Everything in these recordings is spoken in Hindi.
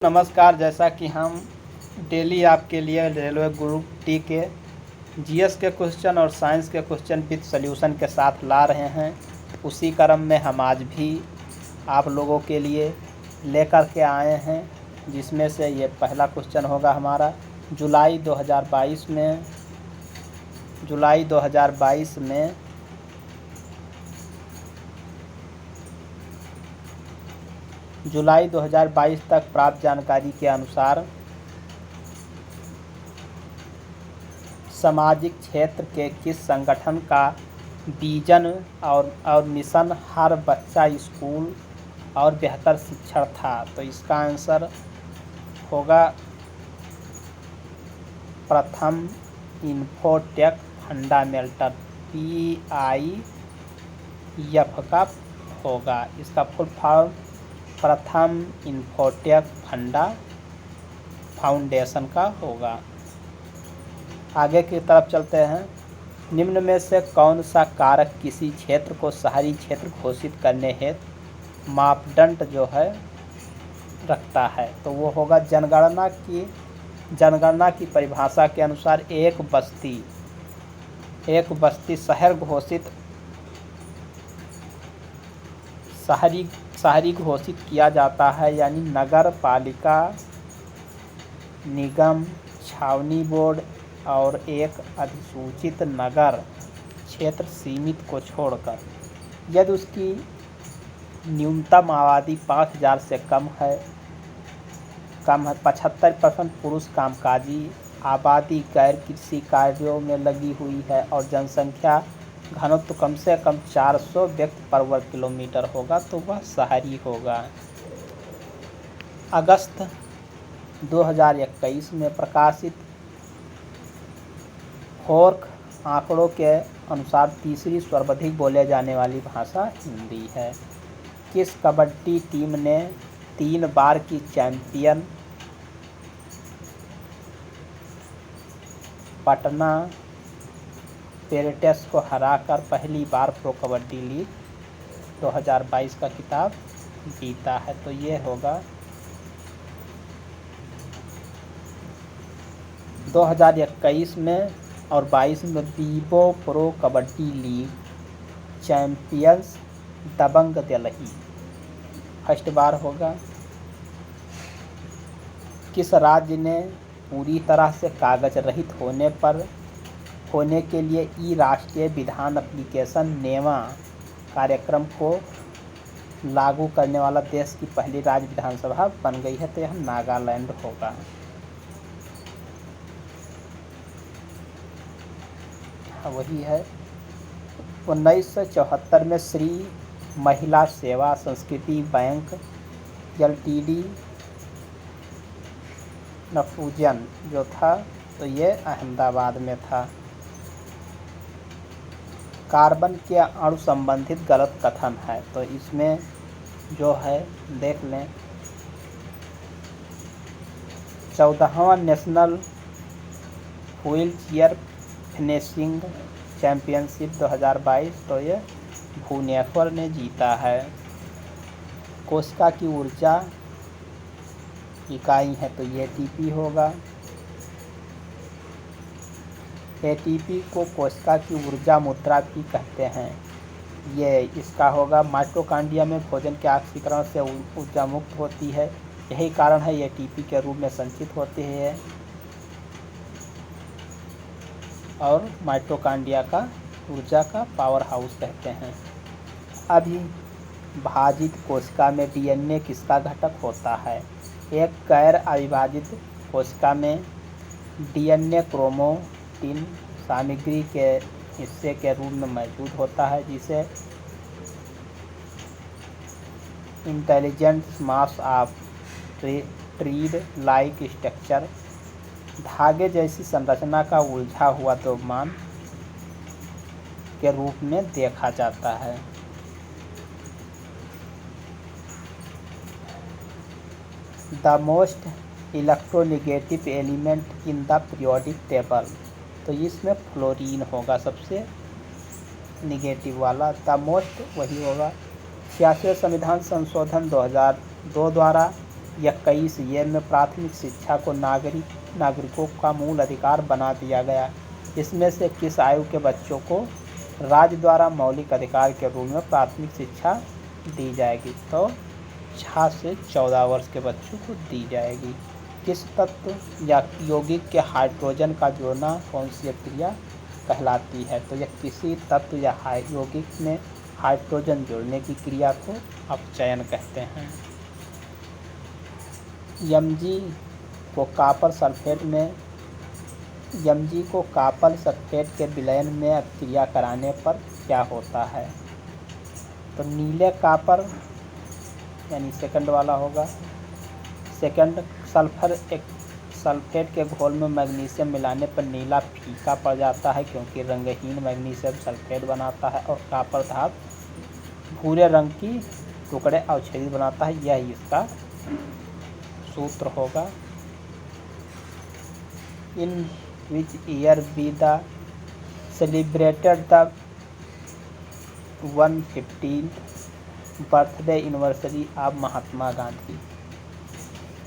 नमस्कार। जैसा कि हम डेली आपके लिए रेलवे ग्रुप टी के जीएस के क्वेश्चन और साइंस के क्वेश्चन विद सॉल्यूशन के साथ ला रहे हैं, उसी क्रम में हम आज भी आप लोगों के लिए लेकर के आए हैं, जिसमें से ये पहला क्वेश्चन होगा हमारा जुलाई 2022 तक प्राप्त जानकारी के अनुसार सामाजिक क्षेत्र के किस संगठन का विजन और मिशन हर बच्चा स्कूल और बेहतर शिक्षण था। तो इसका आंसर होगा प्रथम इन्फोटेक फंडामेंटल PIF का होगा। इसका फुल फॉर्म प्रथम इन्फोटेक फाउंडेशन का होगा। आगे की तरफ चलते हैं। निम्न में से कौन सा कारक किसी क्षेत्र को शहरी क्षेत्र घोषित करने हेतु मापदंड जो है रखता है? तो वो होगा जनगणना की परिभाषा के अनुसार एक बस्ती शहर घोषित शहरी घोषित किया जाता है, यानी नगर पालिका, निगम, छावनी बोर्ड और एक अधिसूचित नगर क्षेत्र सीमित को छोड़कर। यदि उसकी न्यूनतम आबादी 5000 से कम है, 75% पुरुष कामकाजी आबादी गैर कृषि कार्यों में लगी हुई है और जनसंख्या घनत्व कम से कम 400 व्यक्ति पर वर्ग किलोमीटर होगा, तो वह शहरी होगा। अगस्त 2021 में प्रकाशित होर्क आंकड़ों के अनुसार तीसरी सर्वाधिक बोले जाने वाली भाषा हिंदी है। किस कबड्डी टीम ने 3 बार की चैंपियन पटना पेरेट्स को हराकर पहली बार प्रो कबड्डी लीग 2022 का खिताब जीता है? तो ये होगा 2021 में और 22 में Vivo pro kabaddi league champions Dabang Delhi first बार होगा। किस राज्य ने पूरी तरह से कागज रहित होने के लिए ई राष्ट्रीय विधान एप्लीकेशन नेवा कार्यक्रम को लागू करने वाला देश की पहली राज्य विधानसभा बन गई है? तो यह नागालैंड होगा। वही है। 1974 में श्री महिला सेवा संस्कृति बैंक LTD नफूजन जो था, तो ये अहमदाबाद में था। कार्बन के अणु संबंधित गलत कथन है, तो इसमें जो है देख लें। 14वां national wheelchair finishing championship 2022, तो ये भुवनेश्वर ने जीता है। कोशिका की ऊर्जा इकाई है, तो ये ATP होगा। ATP को कोशिका की ऊर्जा मुद्रा भी कहते हैं। ये इसका होगा माइटोकॉन्ड्रिया में भोजन के ऑक्सीकरण से ऊर्जा मुक्त होती है, यही कारण है ये ATP के रूप में संचित होती है और माइटोकॉन्ड्रिया का ऊर्जा का पावर हाउस कहते हैं। अविभाजित कोशिका में DNA किसका घटक होता है? एक गैर अविभाजित कोशिका में DNA क्रोमेटिन सामग्री के हिस्से के रूप में मौजूद होता है, जिसे intelligent mass of thread like structure धागे जैसी संरचना का उलझा हुआ द्रव्यमान के रूप में देखा जाता है। The most electronegative element in the periodic table, तो इसमें फ्लोरीन होगा सबसे निगेटिव वाला। द मोस्ट वही होगा। 86वें संविधान संशोधन 2002 द्वारा 21 ये में प्राथमिक शिक्षा को नागरिकों का मूल अधिकार बना दिया गया। इसमें से किस आयु के बच्चों को राज्य द्वारा मौलिक अधिकार के रूप में प्राथमिक शिक्षा दी जाएगी? तो 6 से 14 वर्ष के बच्चों को दी जाएगी। किस तत्व या यौगिक के हाइड्रोजन का जोड़ना कौन सी क्रिया कहलाती है? तो यह किसी तत्व या यौगिक में हाइड्रोजन जोड़ने की क्रिया को अपचयन कहते हैं। Mg को कॉपर सल्फेट के विलयन में क्रिया कराने पर क्या होता है? तो नीले कॉपर यानी सेकंड वाला होगा। सेकंड सल्फेट के घोल में मैग्नीशियम मिलाने पर नीला फीका पड़ जाता है, क्योंकि रंगहीन मैग्नीशियम सल्फेट बनाता है और कॉपर धातु भूरे रंग की टुकड़े अवक्षेदित बनाता है। यह इसका सूत्र होगा। In which year be the celebrated the 150th birthday anniversary of Mahatma Gandhi?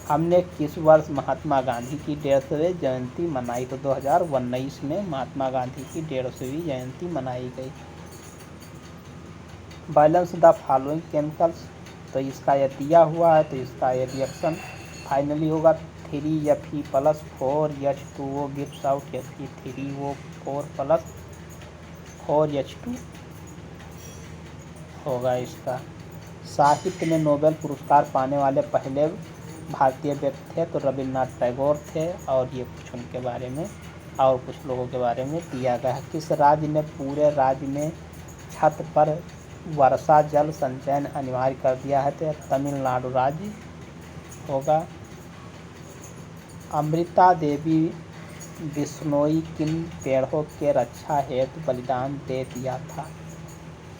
हमने किस वर्ष महात्मा गांधी की 150वीं जयंती मनाई? तो 2019 में महात्मा गांधी की 150वीं जयंती मनाई गई। बैलेंस द फॉलोइंग केमिकल्स, तो इसका यह दिया हुआ है, तो इसका ये रिएक्शन फाइनली होगा 3Fe+4H2O gives out Fe3O4 + 4H2 होगा इसका। साहित्य में नोबेल पुरस्कार पाने वाले पहले भारतीय व्यक्ति थे, तो रविन्द्रनाथ टैगोर थे। और ये कुछ उनके बारे में और कुछ लोगों के बारे में दिया गया है। किस राज्य ने पूरे राज्य में छत पर वर्षा जल संचयन अनिवार्य कर दिया है? तो तमिलनाडु राज्य होगा। अमृता देवी बिश्नोई किन पेड़ों के रक्षा हेतु बलिदान दे दिया था?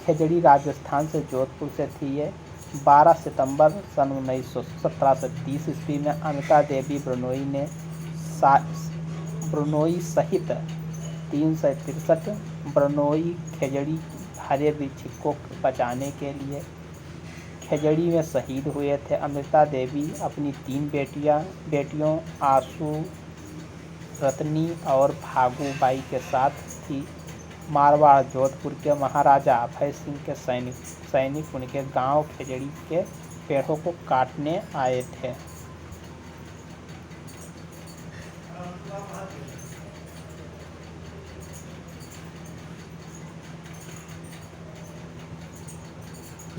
खेजड़ी राजस्थान से जोधपुर से थी। ये 12 सितंबर सन 1730 ईस्वी में अमृता देवी बिश्नोई सहित 363 बिश्नोई खेजड़ी हरे वृक्ष को बचाने के लिए खेजड़ी में शहीद हुए थे। अमृता देवी अपनी 3 बेटियों आशु, रत्नी और भागुबाई के साथ थी। मारवाड़ जोधपुर के महाराजा अभय सिंह के सैनिक उनके गांव खेजड़ी के पेड़ों को काटने आए थे।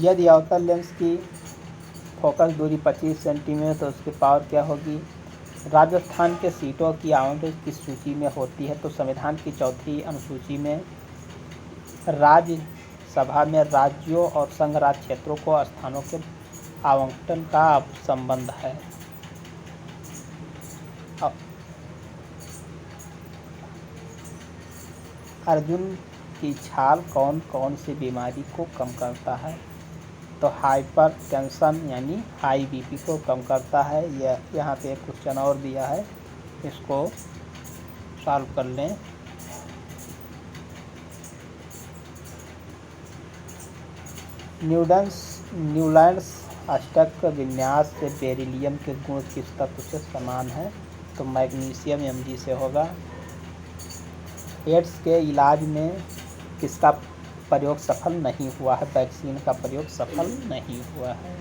यदि अवतल लेंस की फोकस दूरी 25 सेंटीमीटर तो उसकी पावर क्या होगी? राजस्थान के सीटों की आवंटन किस सूची में होती है? तो संविधान की 4वीं अनुसूची में राज्यसभा में राज्यों और संघ राज्य क्षेत्रों को स्थानों के आवंटन का संबंध है। अर्जुन की छाल कौन कौन सी बीमारी को कम करता है? तो हाइपरटेंशन यानी हाई बीपी को कम करता है। यह यहाँ पे एक क्वेश्चन और दिया है, इसको सॉल्व कर लें। न्यूलैंड्स अष्टक विन्यास से बेरिलियम के गुण किस तत्व से समान है? तो मैग्नीशियम Mg से होगा। एड्स के इलाज में किसका प्रयोग सफल नहीं हुआ है? वैक्सीन का प्रयोग सफल नहीं हुआ है।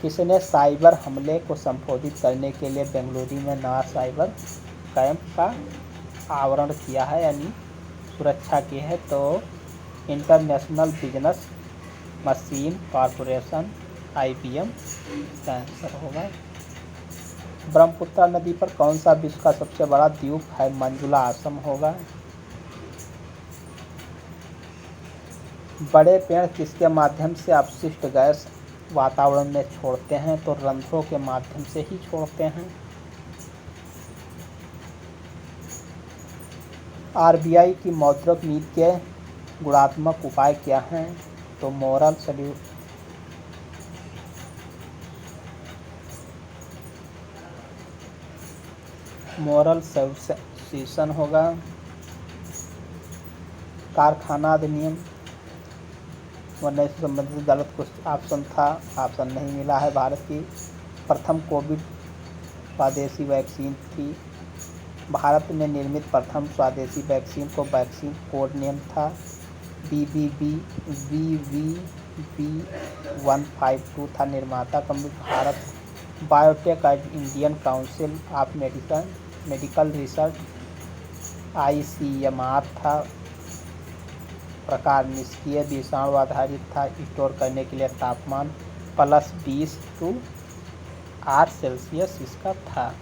किसने साइबर हमले को संबोधित करने के लिए बेंगलुरु में नया साइबर कैंप का आवरण किया है यानी सुरक्षा की है? तो international business machine corporation IBM का आंसर होगा। ब्रह्मपुत्र नदी पर कौन सा विश्व का सबसे बड़ा द्वीप है? मंजुला आसम होगा। बड़े पेड़ किसके माध्यम से अपशिष्ट गैस वातावरण में छोड़ते हैं? तो रंध्रों के माध्यम से ही छोड़ते हैं। RBI की मौद्रिक नीति के गुणात्मक उपाय क्या हैं? तो मोरल सब्सिशन होगा। कारखाना अधिनियम वरना इससे संबंधित गलत कुछ ऑप्शन था, ऑप्शन नहीं मिला है। भारत की प्रथम कोविड स्वदेशी वैक्सीन थी। भारत में निर्मित प्रथम स्वदेशी वैक्सीन को वैक्सीन कोड नेम था BBV152 था। निर्माता company Bharat biotech and Indian council of medical research ICMR था। प्रकार निष्क्रिय विषाणु आधारित था। स्टोर करने के लिए तापमान +20 to 8 सेल्सियस इसका था।